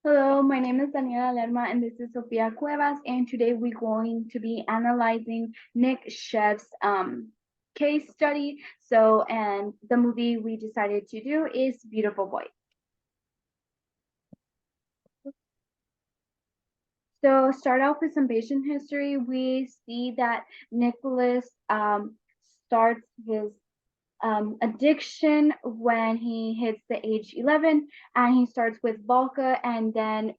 Hello, my name is Daniela Lerma and this is Sofia Cuevas, and today we're going to be analyzing Nick Sheff's case study. And the movie we decided to do is Beautiful Boy. So start off with some patient history. We see that Nicholas starts his addiction when he hits the age 11, and he starts with vodka, and then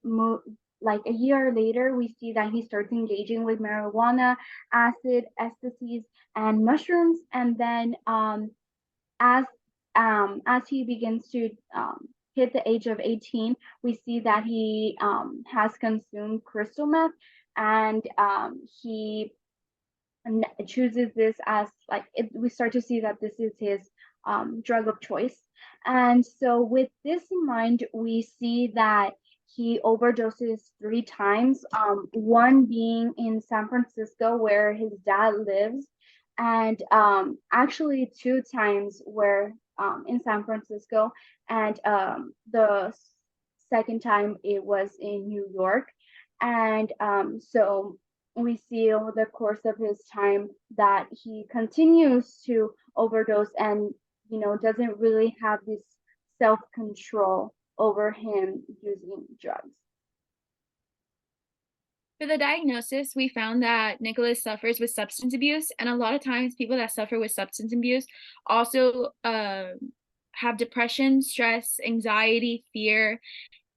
like a year later we see that he starts engaging with marijuana, acid, ecstasies, and mushrooms. And then as as he begins to hit the age of 18, we see that he has consumed crystal meth, and he chooses this as like we start to see that this is his drug of choice. And so with this in mind, we see that he overdoses 3 times, one being in San Francisco where his dad lives, and actually 2 times where in San Francisco, and the second time it was in New York. And so we see over the course of his time that he continues to overdose, and doesn't really have this self-control over him using drugs. For the diagnosis, we found that Nicholas suffers with substance abuse, and a lot of times people that suffer with substance abuse also have depression, stress, anxiety, fear,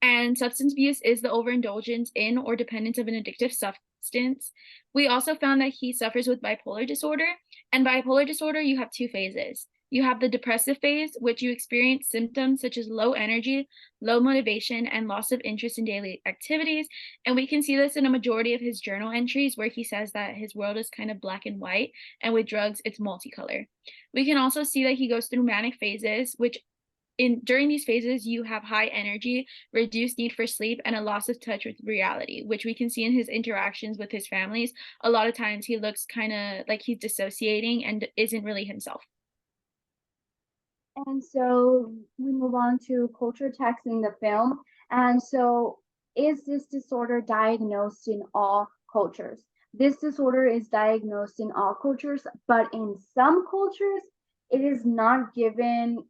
and substance abuse is the overindulgence in or dependence of an addictive substance. We also found that he suffers with bipolar disorder, and bipolar disorder, you have 2 phases. You have the depressive phase, which you experience symptoms such as low energy, low motivation, and loss of interest in daily activities. And we can see this in a majority of his journal entries where he says that his world is kind of black and white, and with drugs, it's multicolor. We can also see that he goes through manic phases, which during these phases you have high energy, reduced need for sleep, and a loss of touch with reality, which we can see in his interactions with his families. A lot of times he looks kind of like he's dissociating and isn't really himself. And so we move on to culture text in the film. And so, is this disorder diagnosed in all cultures? This disorder is diagnosed in all cultures, but in some cultures, it is not given,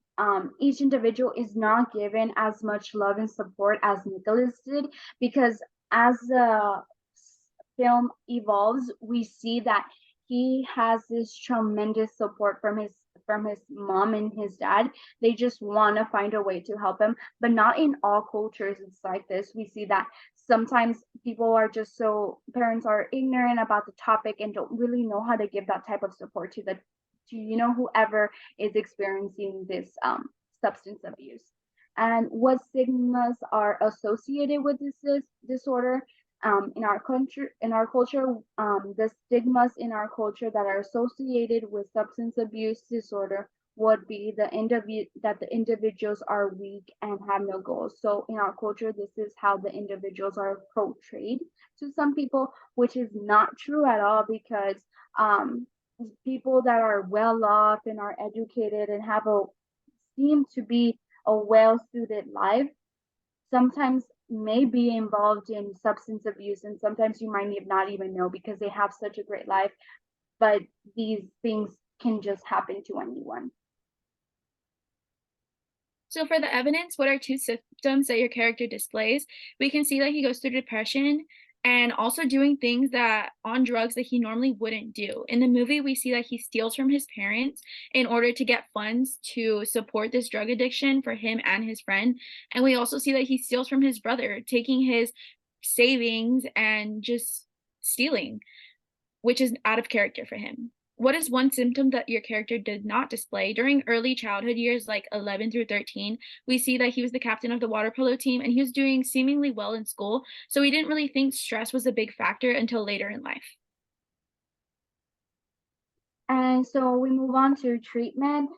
each individual is not given as much love and support as Nicholas did, because as the film evolves, we see that he has this tremendous support from his mom and his dad. They just want to find a way to help him, but not in all cultures it's like this. We see that sometimes people are just so parents are ignorant about the topic and don't really know how to give that type of support to the to whoever is experiencing this substance abuse. And what stigmas are associated with this disorder? In our culture, the stigmas in our culture that are associated with substance abuse disorder would be that the individuals are weak and have no goals. So in our culture, this is how the individuals are portrayed to some people, which is not true at all, because um, people that are well off and are educated and have a seem to be a well-suited life sometimes may be involved in substance abuse, and sometimes you might not even know because they have such a great life, but these things can just happen to anyone. So for the evidence, what are 2 symptoms that your character displays? We can see that he goes through depression and also doing things that on drugs that he normally wouldn't do. In the movie, we see that he steals from his parents in order to get funds to support this drug addiction for him and his friend. And we also see that he steals from his brother, taking his savings and just stealing, which is out of character for him. What is one symptom that your character did not display? During early childhood years, like 11 through 13, we see that he was the captain of the water polo team and he was doing seemingly well in school. So we didn't really think stress was a big factor until later in life. And so we move on to treatment.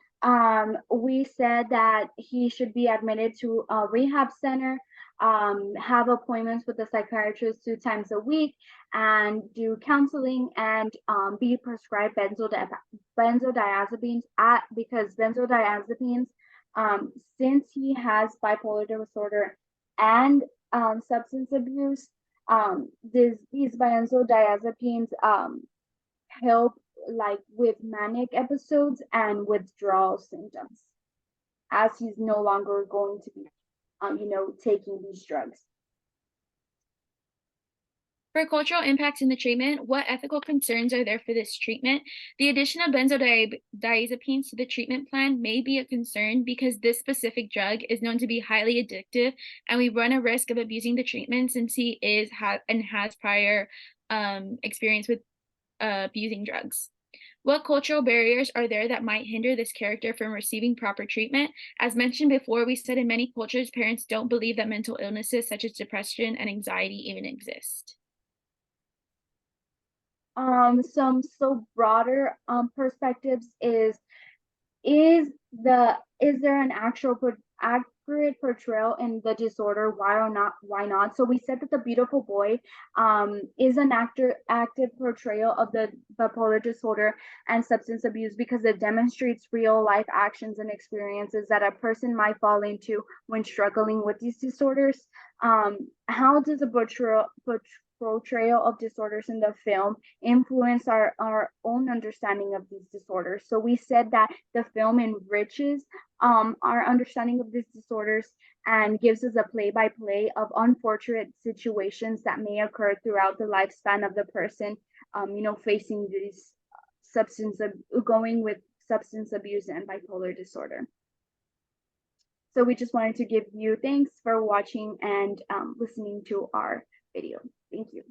We said that he should be admitted to a rehab center, have appointments with the psychiatrist 2 times a week, and do counseling, and be prescribed benzodiazepines because benzodiazepines, since he has bipolar disorder and substance abuse. These benzodiazepines help like with manic episodes and withdrawal symptoms, as he's no longer going to be, taking these drugs. For cultural impacts in the treatment, what ethical concerns are there for this treatment? The addition of benzodiazepines to the treatment plan may be a concern because this specific drug is known to be highly addictive, and we run a risk of abusing the treatment since he has prior experience with abusing drugs. What cultural barriers are there that might hinder this character from receiving proper treatment? As mentioned before, we said in many cultures, parents don't believe that mental illnesses such as depression and anxiety even exist. Some so broader perspectives is there an accurate portrayal in the disorder? Why not? So we said that The Beautiful Boy is an active portrayal of the bipolar disorder and substance abuse because it demonstrates real life actions and experiences that a person might fall into when struggling with these disorders. How does a portrayal of disorders in the film influence our own understanding of these disorders? So we said that the film enriches our understanding of these disorders and gives us a play-by-play of unfortunate situations that may occur throughout the lifespan of the person, facing these going with substance abuse and bipolar disorder. So we just wanted to give you thanks for watching and listening to our video. Thank you.